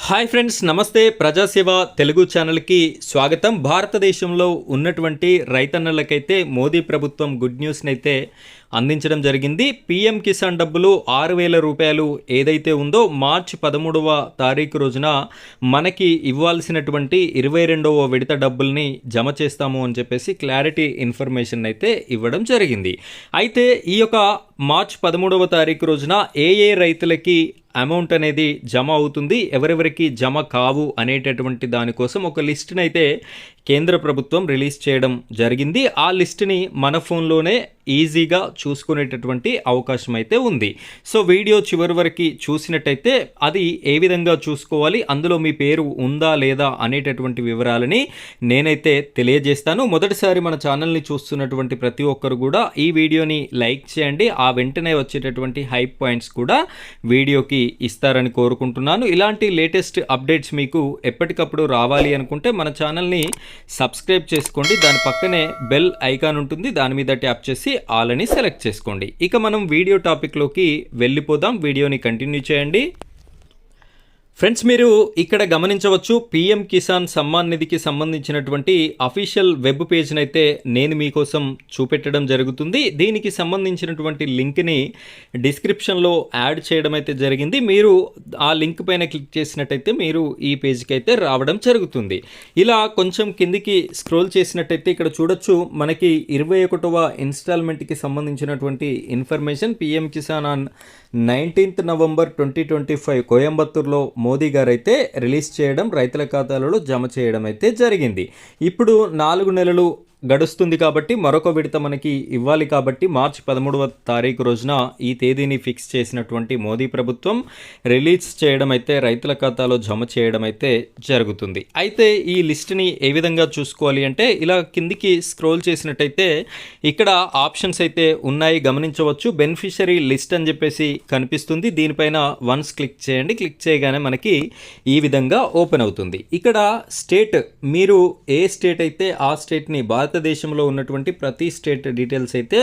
Hi friends, నమస్తే. ప్రజాసేవ తెలుగు ఛానల్కి స్వాగతం. భారతదేశంలో ఉన్నటువంటి రైతన్నలకైతే మోదీ ప్రభుత్వం గుడ్ న్యూస్ని అయితే అందించడం జరిగింది. పీఎం కిసాన్ డబ్బులు 6,000 రూపాయలు ఏదైతే ఉందో మార్చి 13వ తారీఖు రోజున మనకి ఇవ్వాల్సినటువంటి 22వ విడత డబ్బుల్ని జమ చేస్తాము అని చెప్పేసి క్లారిటీ ఇన్ఫర్మేషన్ అయితే ఇవ్వడం జరిగింది. అయితే ఈ యొక్క మార్చి 13వ తారీఖు రోజున ఏ రైతులకి అమౌంట్ అనేది జమ అవుతుంది, ఎవరెవరికి జమ కావు అనేటటువంటి దానికోసం ఒక లిస్ట్ని అయితే కేంద్ర ప్రభుత్వం రిలీజ్ చేయడం జరిగింది. ఆ లిస్ట్ని మన ఫోన్లోనే ఈజీగా చూసుకునేటటువంటి అవకాశం అయితే ఉంది. సో వీడియో చివరి వరకు చూసినట్టయితే అది ఏ విధంగా చూసుకోవాలి, అందులో మీ పేరు ఉందా లేదా అనేటటువంటి వివరాలని నేనైతే తెలియజేస్తాను. మొదటిసారి మన ఛానల్ని చూస్తున్నటువంటి ప్రతి ఒక్కరు కూడా ఈ వీడియోని లైక్ చేయండి. ఆ వెంటనే వచ్చేటటువంటి హైప్ పాయింట్స్ కూడా వీడియోకి ఇస్తారని కోరుకుంటున్నాను. ఇలాంటి లేటెస్ట్ అప్డేట్స్ మీకు ఎప్పటికప్పుడు రావాలి అనుకుంటే మన ఛానల్ని సబ్స్క్రైబ్ చేసుకోండి. దాని పక్కనే బెల్ ఐకాన్ ఉంటుంది, దాని మీద ట్యాప్ చేసి ఆల్ అని సెలెక్ట్ చేసుకోండి. ఇక మనం వీడియో టాపిక్లోకి వెళ్ళిపోదాం. వీడియోని కంటిన్యూ చేయండి. ఫ్రెండ్స్, మీరు ఇక్కడ గమనించవచ్చు, పీఎం కిసాన్ సమ్మాన్ నిధికి సంబంధించినటువంటి అఫీషియల్ వెబ్ పేజ్ని అయితే నేను మీకోసం చూపెట్టడం జరుగుతుంది. దీనికి సంబంధించినటువంటి లింక్ని డిస్క్రిప్షన్లో యాడ్ చేయడం అయితే జరిగింది. మీరు ఆ లింక్ పైన క్లిక్ చేసినట్టయితే మీరు ఈ పేజ్కి అయితే రావడం జరుగుతుంది. ఇలా కొంచెం కిందికి స్క్రోల్ చేసినట్టయితే ఇక్కడ చూడొచ్చు, మనకి 21వ ఇన్స్టాల్మెంట్కి సంబంధించినటువంటి information PM Kisan on 19th November 2025 కోయంబత్తూర్లో మోదీ గారు అయితే రిలీజ్ చేయడం, రైతుల ఖాతాలలో జమ చేయడం అయితే జరిగింది. ఇప్పుడు 4 నెలలు గడుస్తుంది కాబట్టి మరొక విడత మనకి ఇవ్వాలి కాబట్టి మార్చి 13వ తారీఖు రోజున ఈ తేదీని ఫిక్స్ చేసినటువంటి మోదీ ప్రభుత్వం రిలీజ్ చేయడం అయితే, రైతుల ఖాతాలో జమ చేయడం అయితే జరుగుతుంది. అయితే ఈ లిస్ట్ని ఏ విధంగా చూసుకోవాలి అంటే, ఇలా కిందికి స్క్రోల్ చేసినట్టయితే ఇక్కడ ఆప్షన్స్ అయితే ఉన్నాయి, గమనించవచ్చు. బెనిఫిషరీ లిస్ట్ అని చెప్పేసి కనిపిస్తుంది, దీనిపైన వన్స్ క్లిక్ చేయండి. క్లిక్ చేయగానే మనకి ఈ విధంగా ఓపెన్ అవుతుంది. ఇక్కడ స్టేట్, మీరు ఏ స్టేట్ అయితే ఆ స్టేట్ని, భారతదేశంలో ఉన్నటువంటి ప్రతి స్టేట్ డీటెయిల్స్ అయితే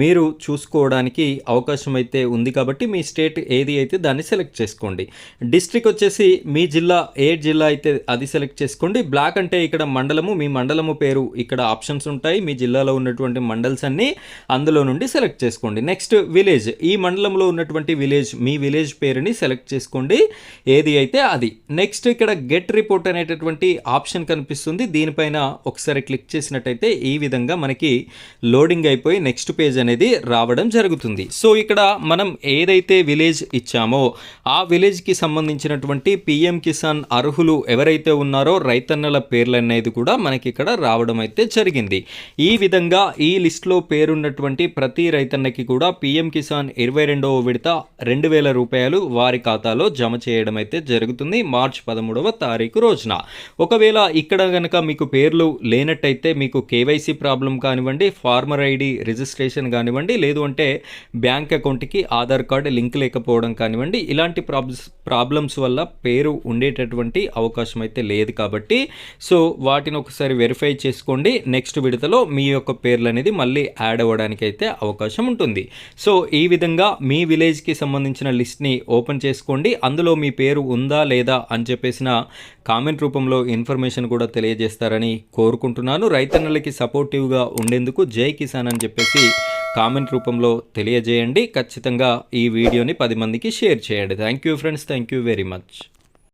మీరు చూసుకోవడానికి అవకాశం అయితే ఉంది కాబట్టి మీ స్టేట్ ఏది అయితే దాన్ని సెలెక్ట్ చేసుకోండి. డిస్ట్రిక్ట్ వచ్చేసి మీ జిల్లా, ఏ జిల్లా అయితే అది సెలెక్ట్ చేసుకోండి. బ్లాక్ అంటే ఇక్కడ మండలము, మీ మండలము పేరు ఇక్కడ ఆప్షన్స్ ఉంటాయి. మీ జిల్లాలో ఉన్నటువంటి మండల్స్ అన్నీ అందులో నుండి సెలెక్ట్ చేసుకోండి. నెక్స్ట్ విలేజ్, ఈ మండలంలో ఉన్నటువంటి విలేజ్, మీ విలేజ్ పేరుని సెలెక్ట్ చేసుకోండి ఏది అయితే అది. నెక్స్ట్ ఇక్కడ గెట్ రిపోర్ట్ అనేటటువంటి ఆప్షన్ కనిపిస్తుంది, దీనిపైన ఒకసారి క్లిక్ చేసినట్టయితే ఈ విధంగా మనకి లోడింగ్ అయిపోయి నెక్స్ట్ పేజ్ అనేది రావడం జరుగుతుంది. సో ఇక్కడ మనం ఏదైతే విలేజ్ ఇచ్చామో ఆ విలేజ్కి సంబంధించినటువంటి పీఎం కిసాన్ అర్హులు ఎవరైతే ఉన్నారో రైతన్నల పేర్లు అనేది కూడా మనకి ఇక్కడ రావడం అయితే జరిగింది. ఈ విధంగా ఈ లిస్ట్లో పేరున్నటువంటి ప్రతి రైతన్నకి కూడా పీఎం కిసాన్ 22వ విడత 2,000 రూపాయలు వారి ఖాతాలో జమ చేయడం అయితే జరుగుతుంది మార్చి 13వ తారీఖు రోజున. ఒకవేళ ఇక్కడ కనుక మీకు పేర్లు లేనట్టయితే, మీకు కేవైసీ ప్రాబ్లం కానివ్వండి, ఫార్మర్ ఐడి రిజిస్ట్రేషన్ కానివ్వండి, లేదు అంటే బ్యాంక్ అకౌంట్కి ఆధార్ కార్డు లింక్ లేకపోవడం కానివ్వండి, ఇలాంటి ప్రాబ్లమ్స్ వల్ల పేరు ఉండేటటువంటి అవకాశం అయితే లేదు కాబట్టి సో వాటిని ఒకసారి వెరిఫై చేసుకోండి. నెక్స్ట్ విడతలో మీ యొక్క పేర్లు అనేది మళ్ళీ యాడ్ అవ్వడానికి అయితే అవకాశం ఉంటుంది. సో ఈ విధంగా మీ విలేజ్కి సంబంధించిన లిస్ట్ని ఓపెన్ చేసుకోండి. అందులో మీ పేరు ఉందా లేదా అని చెప్పేసిన కామెంట్ రూపంలో ఇన్ఫర్మేషన్ కూడా తెలియజేస్తారని కోరుకుంటున్నాను. రైతన్నలకి సపోర్టివ్గా ఉండేందుకు జై కిసాన్ అని చెప్పేసి కామెంట్ రూపంలో తెలియజేయండి. ఖచ్చితంగా ఈ వీడియోని 10 మందికి షేర్ చేయండి. Thank you friends, thank you very much.